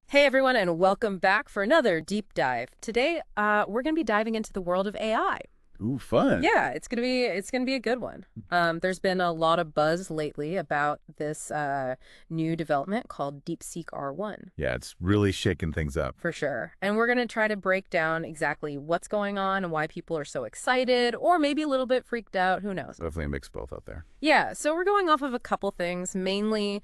Hey everyone, and welcome back for another deep dive. Today, we're going to be diving into the world of AI. Ooh, fun. Yeah, it's gonna be a good one. There's been a lot of buzz lately about this new development called DeepSeek R1. Yeah, it's really shaking things up. For sure. And we're going to try to break down exactly what's going on and why people are so excited, or maybe a little bit freaked out. Who knows? Definitely a mix both out there. Yeah, so we're going off of a couple things, mainly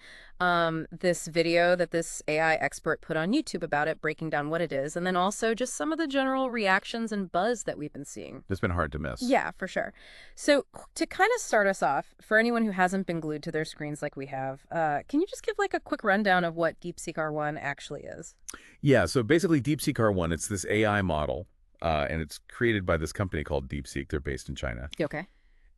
this video that this AI expert put on YouTube about it, breaking down what it is, and then also just some of the general reactions and buzz that we've been seeing. It's been hard to miss. Yeah, for sure. So to kind of start us off, for anyone who hasn't been glued to their screens like we have, can you just give like a quick rundown of what DeepSeek R1 actually is? Yeah, so basically DeepSeek R1, it's this AI model, and it's created by this company called DeepSeek. They're based in China. Okay.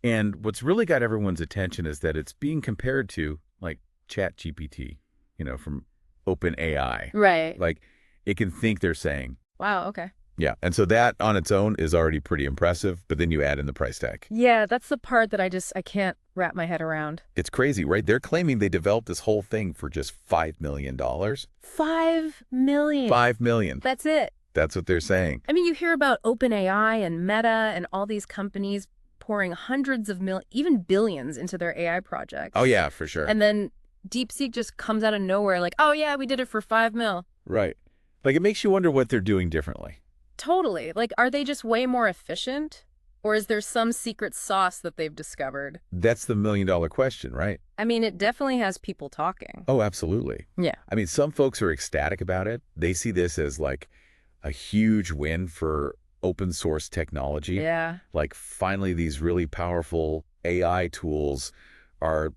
And what's really got everyone's attention is that it's being compared to, like, ChatGPT, from OpenAI. Right. Like, it can think they're saying. Wow, okay. Yeah, and so that on its own is already pretty impressive, but then you add in the price tag. Yeah, that's the part that I can't wrap my head around. It's crazy, right? They're claiming they developed this whole thing for just $5 million. $5 million. $5 million. That's it. That's what they're saying. I mean, you hear about OpenAI and Meta and all these companies pouring hundreds of millions, even billions into their AI projects. Oh, yeah, for sure. And then DeepSeek just comes out of nowhere like, oh, yeah, we did it for $5 million. Right. Like, it makes you wonder what they're doing differently. Totally. Like, are they just way more efficient? Or is there some secret sauce that they've discovered? That's the million-dollar question, right? I mean, it definitely has people talking. Oh, absolutely. Yeah. I mean, some folks are ecstatic about it. They see this as, like, a huge win for open source technology. Yeah. Like, finally, these really powerful AI tools are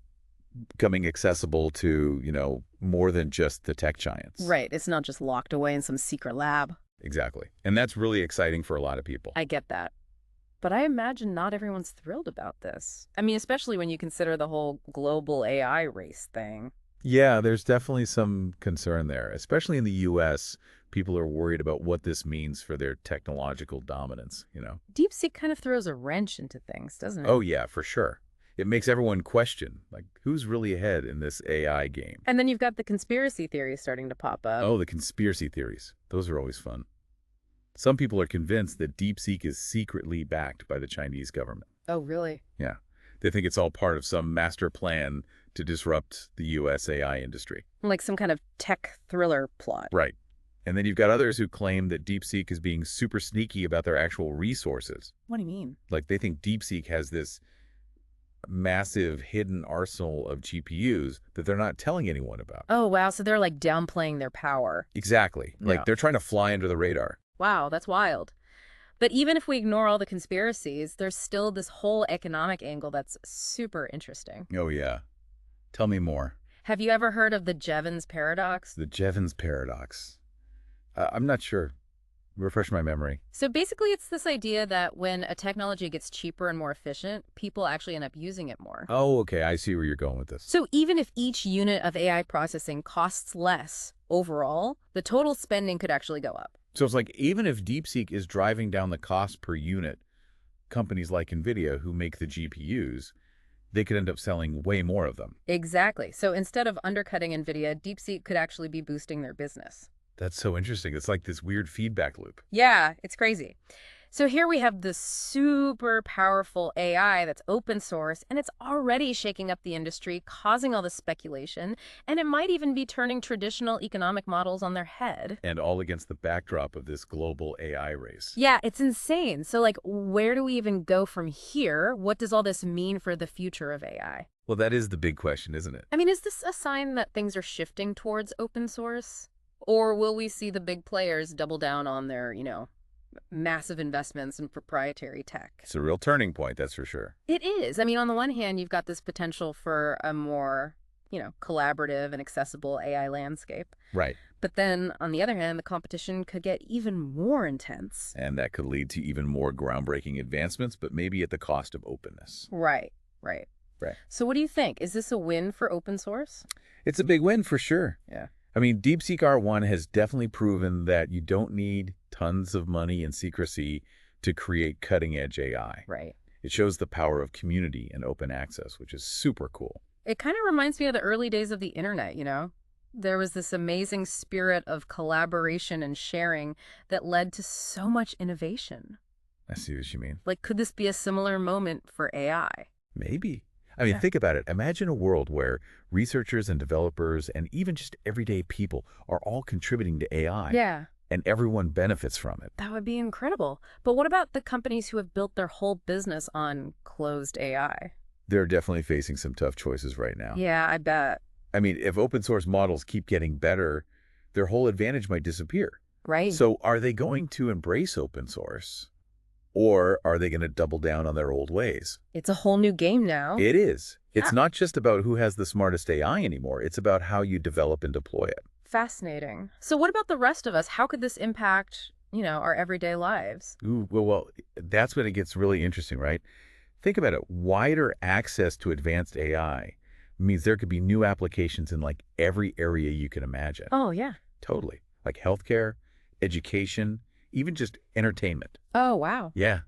becoming accessible to, more than just the tech giants. Right. It's not just locked away in some secret lab. Exactly. And that's really exciting for a lot of people. I get that. But I imagine not everyone's thrilled about this. I mean, especially when you consider the whole global AI race thing. Yeah, there's definitely some concern there, especially in the U.S. People are worried about what this means for their technological dominance. DeepSeek kind of throws a wrench into things, doesn't it? Oh, yeah, for sure. It makes everyone question, like, who's really ahead in this AI game? And then you've got the conspiracy theories starting to pop up. Oh, the conspiracy theories. Those are always fun. Some people are convinced that DeepSeek is secretly backed by the Chinese government. Oh, really? Yeah. They think it's all part of some master plan to disrupt the U.S. AI industry. Like some kind of tech thriller plot. Right. And then you've got others who claim that DeepSeek is being super sneaky about their actual resources. What do you mean? Like, they think DeepSeek has this massive hidden arsenal of GPUs that they're not telling anyone about. Oh, wow. So they're like downplaying their power. Exactly. Like, they're trying to fly under the radar. Wow, that's wild. But even if we ignore all the conspiracies, there's still this whole economic angle that's super interesting. Oh, yeah. Tell me more. Have you ever heard of the Jevons paradox? The Jevons paradox. I'm not sure. Refresh my memory. So basically, it's this idea that when a technology gets cheaper and more efficient, people actually end up using it more. Oh, okay. I see where you're going with this. So even if each unit of AI processing costs less overall, the total spending could actually go up. So it's like, even if DeepSeek is driving down the cost per unit, companies like NVIDIA who make the GPUs, they could end up selling way more of them. Exactly. So instead of undercutting NVIDIA, DeepSeek could actually be boosting their business. That's so interesting. It's like this weird feedback loop. Yeah, it's crazy. So here we have this super powerful AI that's open source, and it's already shaking up the industry, causing all this speculation, and it might even be turning traditional economic models on their head. And all against the backdrop of this global AI race. Yeah, it's insane. So, like, where do we even go from here? What does all this mean for the future of AI? Well, that is the big question, isn't it? I mean, is this a sign that things are shifting towards open source? Or will we see the big players double down on their, massive investments in proprietary tech? It's a real turning point, that's for sure. It is. I mean, on the one hand, you've got this potential for a more, collaborative and accessible AI landscape. Right. But then, on the other hand, the competition could get even more intense. And that could lead to even more groundbreaking advancements, but maybe at the cost of openness. Right. So what do you think? Is this a win for open source? It's a big win for sure. Yeah. I mean, DeepSeek R1 has definitely proven that you don't need tons of money and secrecy to create cutting-edge AI. Right. It shows the power of community and open access, which is super cool. It kind of reminds me of the early days of the internet, There was this amazing spirit of collaboration and sharing that led to so much innovation. I see what you mean. Like, could this be a similar moment for AI? Maybe. I mean, Yeah. think about it. Imagine a world where researchers and developers and even just everyday people are all contributing to AI Yeah, and everyone benefits from it. that would be incredible. But what about the companies who have built their whole business on closed AI? They're definitely facing some tough choices right now. Yeah, I bet. I mean, if open source models keep getting better, their whole advantage might disappear. Right. So are they going to embrace open source or are they going to double down on their old ways? It's a whole new game now. It is. It's Yeah. not just about who has the smartest AI anymore. It's about how you develop and deploy it. Fascinating. So what about the rest of us? How could this impact, our everyday lives? Ooh, well, that's when it gets really interesting, right? Think about it. Wider access to advanced AI means there could be new applications in like every area you can imagine. Oh, yeah. Totally. Like healthcare, education, even just entertainment. Oh, wow. Yeah.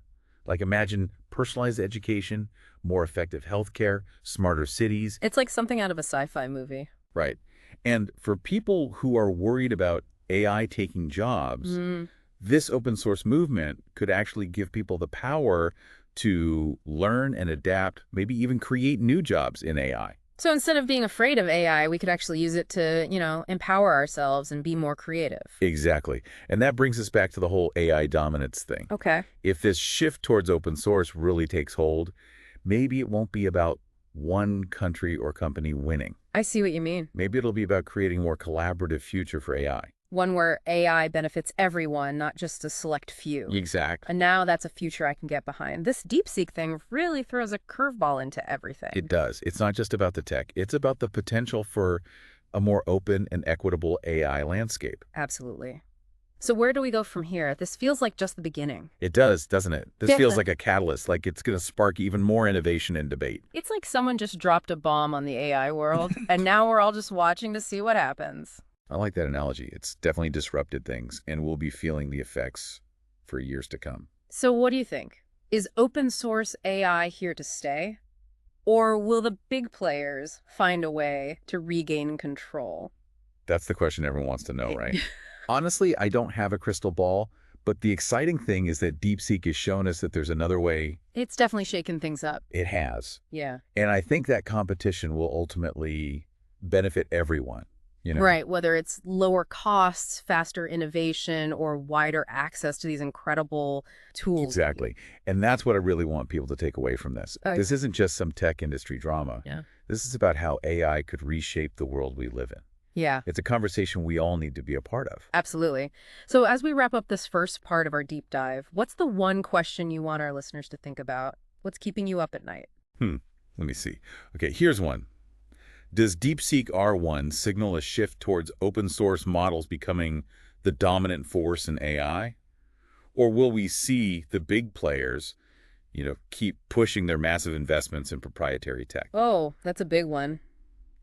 Like imagine personalized education, more effective healthcare, smarter cities. It's like something out of a sci-fi movie. Right. And for people who are worried about AI taking jobs, Mm. this open source movement could actually give people the power to learn and adapt, maybe even create new jobs in AI. So instead of being afraid of AI, we could actually use it to, empower ourselves and be more creative. Exactly. And that brings us back to the whole AI dominance thing. Okay. If this shift towards open source really takes hold, maybe it won't be about one country or company winning. I see what you mean. Maybe it'll be about creating a more collaborative future for AI. One where AI benefits everyone, not just a select few. Exactly. And now that's a future I can get behind. This DeepSeek thing really throws a curveball into everything. It does. It's not just about the tech. It's about the potential for a more open and equitable AI landscape. Absolutely. So where do we go from here? This feels like just the beginning. It does, doesn't it? This Yeah. feels like a catalyst, like it's going to spark even more innovation and debate. It's like someone just dropped a bomb on the AI world, and now we're all just watching to see what happens. I like that analogy. It's definitely disrupted things, and we'll be feeling the effects for years to come. So what do you think? Is open source AI here to stay? Or will the big players find a way to regain control? That's the question everyone wants to know, right? Honestly, I don't have a crystal ball, but the exciting thing is that DeepSeek has shown us that there's another way. It's definitely shaken things up. It has. Yeah. And I think that competition will ultimately benefit everyone. Right, whether it's lower costs, faster innovation, or wider access to these incredible tools. Exactly. And that's what I really want people to take away from this. Oh, This isn't just some tech industry drama. Yeah. This is about how AI could reshape the world we live in. Yeah, It's a conversation we all need to be a part of. absolutely. So as we wrap up this first part of our deep dive, what's the one question you want our listeners to think about? What's keeping you up at night? Let me see. Okay, here's one. Does DeepSeek R1 signal a shift towards open source models becoming the dominant force in AI? Or will we see the big players, keep pushing their massive investments in proprietary tech? Oh, that's a big one.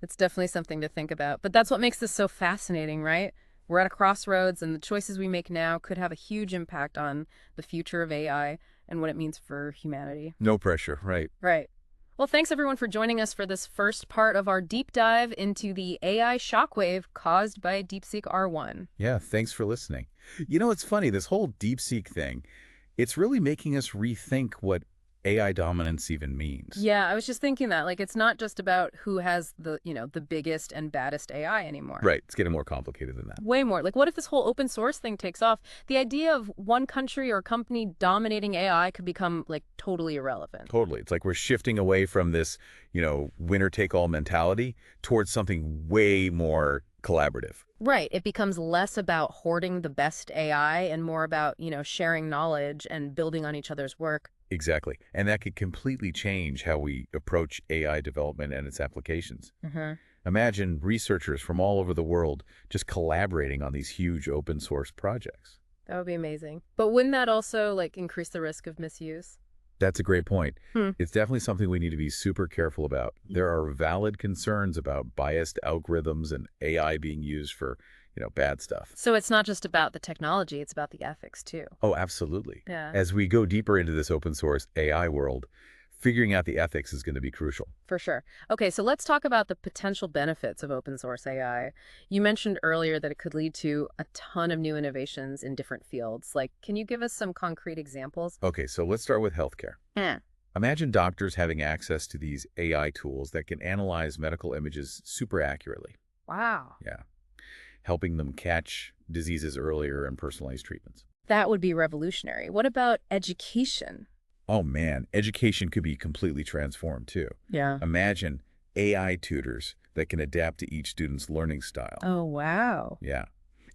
It's definitely something to think about. But that's what makes this so fascinating, right? We're at a crossroads, and the choices we make now could have a huge impact on the future of AI and what it means for humanity. No pressure, right? Right. Well, thanks everyone for joining us for this first part of our deep dive into the AI shockwave caused by DeepSeek R1. Yeah, thanks for listening. It's funny, this whole DeepSeek thing, it's really making us rethink what AI dominance even means. Yeah, I was just thinking that. Like, it's not just about who has the biggest and baddest AI anymore. Right, it's getting more complicated than that. Way more. Like, what if this whole open source thing takes off? The idea of one country or company dominating AI could become, like, totally irrelevant. Totally. It's like we're shifting away from this, winner-take-all mentality towards something way more collaborative. Right. It becomes less about hoarding the best AI and more about, sharing knowledge and building on each other's work. Exactly. And that could completely change how we approach AI development and its applications. Mm-hmm. Imagine researchers from all over the world just collaborating on these huge open source projects. That would be amazing. But wouldn't that also, like, increase the risk of misuse? That's a great point. Hmm. It's definitely something we need to be super careful about. There are valid concerns about biased algorithms and AI being used for, bad stuff. So it's not just about the technology, it's about the ethics too. Oh, absolutely. Yeah, As we go deeper into this open source AI world, figuring out the ethics is going to be crucial. for sure. Okay, so let's talk about the potential benefits of open source AI. You mentioned earlier that it could lead to a ton of new innovations in different fields. Like, can you give us some concrete examples? Okay, so let's start with healthcare. Yeah. Imagine doctors having access to these AI tools that can analyze medical images super accurately. Wow. Yeah, helping them catch diseases earlier and personalize treatments. That would be revolutionary. What about education? Oh man, education could be completely transformed too. Yeah. Imagine AI tutors that can adapt to each student's learning style. Oh, wow. Yeah,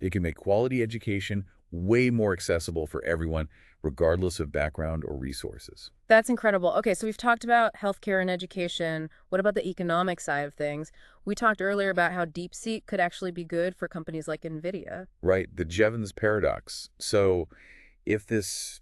it can make quality education way more accessible for everyone, regardless of background or resources. That's incredible. Okay, so we've talked about healthcare and education. What about the economic side of things? We talked earlier about how DeepSeek could actually be good for companies like NVIDIA. Right, the Jevons paradox. So if this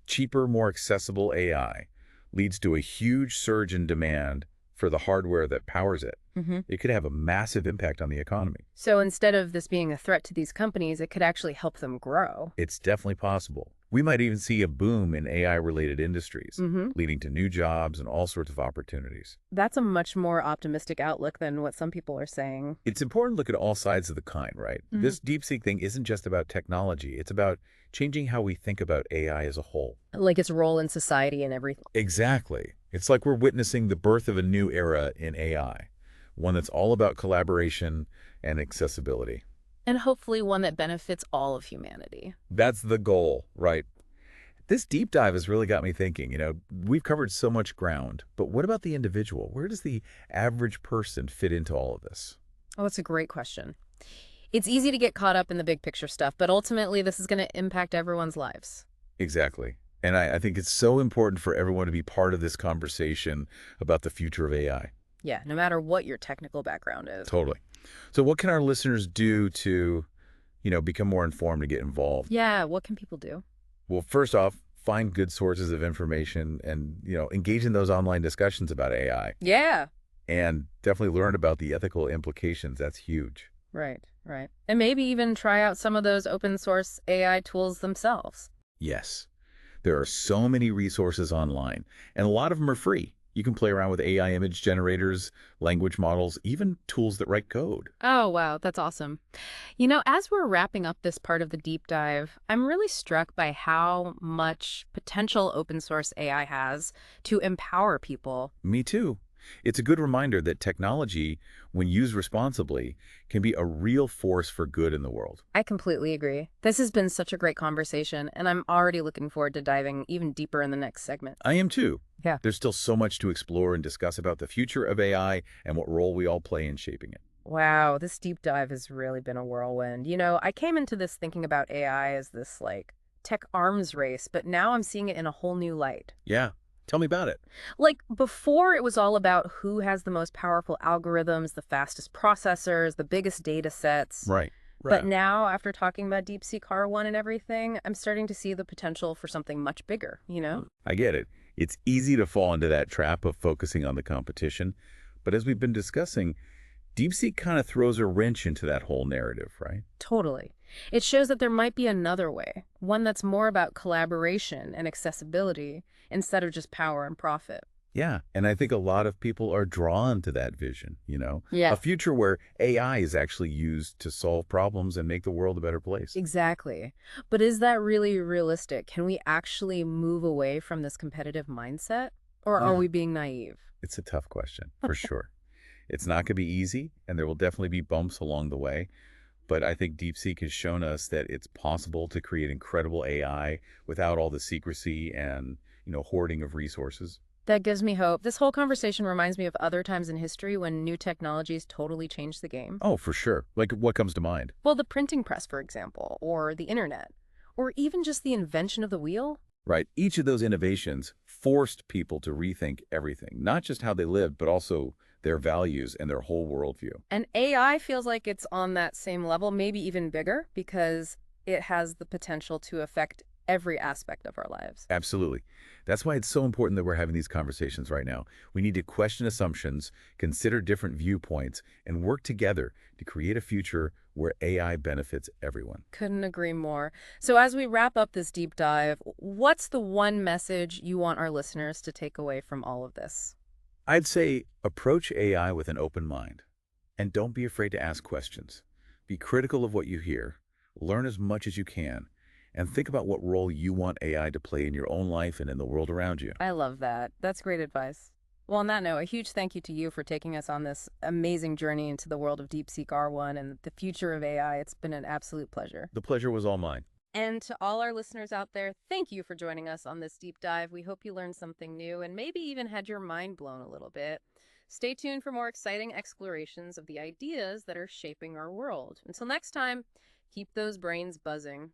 cheaper, more accessible AI leads to a huge surge in demand for the hardware that powers it, Hmm. it could have a massive impact on the economy. So instead of this being a threat to these companies, it could actually help them grow. It's definitely possible. We might even see a boom in AI-related industries, Hmm. leading to new jobs and all sorts of opportunities. That's a much more optimistic outlook than what some people are saying. It's important to look at all sides of the coin, right? Mhm. This DeepSeek thing isn't just about technology. It's about changing how we think about AI as a whole. Like its role in society and everything. Exactly. It's like we're witnessing the birth of a new era in AI, one that's all about collaboration and accessibility. And hopefully one that benefits all of humanity. That's the goal, right? This deep dive has really got me thinking. We've covered so much ground, but what about the individual? Where does the average person fit into all of this? Oh, that's a great question. It's easy to get caught up in the big picture stuff, but ultimately this is going to impact everyone's lives. Exactly. And I think it's so important for everyone to be part of this conversation about the future of AI. Yeah, no matter what your technical background is. Totally. So what can our listeners do to, become more informed and get involved? Yeah, what can people do? Well, first off, find good sources of information and, engage in those online discussions about AI Yeah. and definitely learn about the ethical implications. That's huge. Right, right. And maybe even try out some of those open source AI tools themselves. Yes. There are so many resources online, and a lot of them are free. You can play around with AI image generators, language models, even tools that write code. Oh, wow, that's awesome. As we're wrapping up this part of the deep dive, I'm really struck by how much potential open source AI has to empower people. Me too. It's a good reminder that technology, when used responsibly, can be a real force for good in the world. I completely agree. This has been such a great conversation, and I'm already looking forward to diving even deeper in the next segment. I am too. Yeah. There's still so much to explore and discuss about the future of AI and what role we all play in shaping it. Wow, this deep dive has really been a whirlwind. I came into this thinking about AI as this tech arms race, but now I'm seeing it in a whole new light. Yeah. Tell me about it. Like before, it was all about who has the most powerful algorithms, the fastest processors, the biggest data sets. Right. But now, after talking about DeepSeek R1 and everything, I'm starting to see the potential for something much bigger. I get it. It's easy to fall into that trap of focusing on the competition. But as we've been discussing, DeepSeek kind of throws a wrench into that whole narrative, right? Totally. It shows that there might be another way, one that's more about collaboration and accessibility instead of just power and profit. Yeah, and I think a lot of people are drawn to that vision, Yeah. a future where AI is actually used to solve problems and make the world a better place. Exactly. But is that really realistic? Can we actually move away from this competitive mindset? Or are Uh, we being naive? It's a tough question, for sure. It's not going to be easy, and there will definitely be bumps along the way. But I think DeepSeek has shown us that it's possible to create incredible AI without all the secrecy and, hoarding of resources. That gives me hope. This whole conversation reminds me of other times in history when new technologies totally changed the game. Oh, for sure. Like what comes to mind? Well, the printing press, for example, or the internet, or even just the invention of the wheel. Right. Each of those innovations forced people to rethink everything, not just how they lived, but also their values and their whole worldview. And AI feels like it's on that same level, maybe even bigger, because it has the potential to affect every aspect of our lives. Absolutely. That's why it's so important that we're having these conversations right now. We need to question assumptions, consider different viewpoints, and work together to create a future where AI benefits everyone. Couldn't agree more. So as we wrap up this deep dive, what's the one message you want our listeners to take away from all of this? I'd say approach AI with an open mind, and don't be afraid to ask questions. Be critical of what you hear, learn as much as you can, and think about what role you want AI to play in your own life and in the world around you. I love that. That's great advice. Well, on that note, a huge thank you to you for taking us on this amazing journey into the world of DeepSeek R1 and the future of AI. It's been an absolute pleasure. The pleasure was all mine. And to all our listeners out there, thank you for joining us on this deep dive. We hope you learned something new and maybe even had your mind blown a little bit. Stay tuned for more exciting explorations of the ideas that are shaping our world. Until next time, keep those brains buzzing.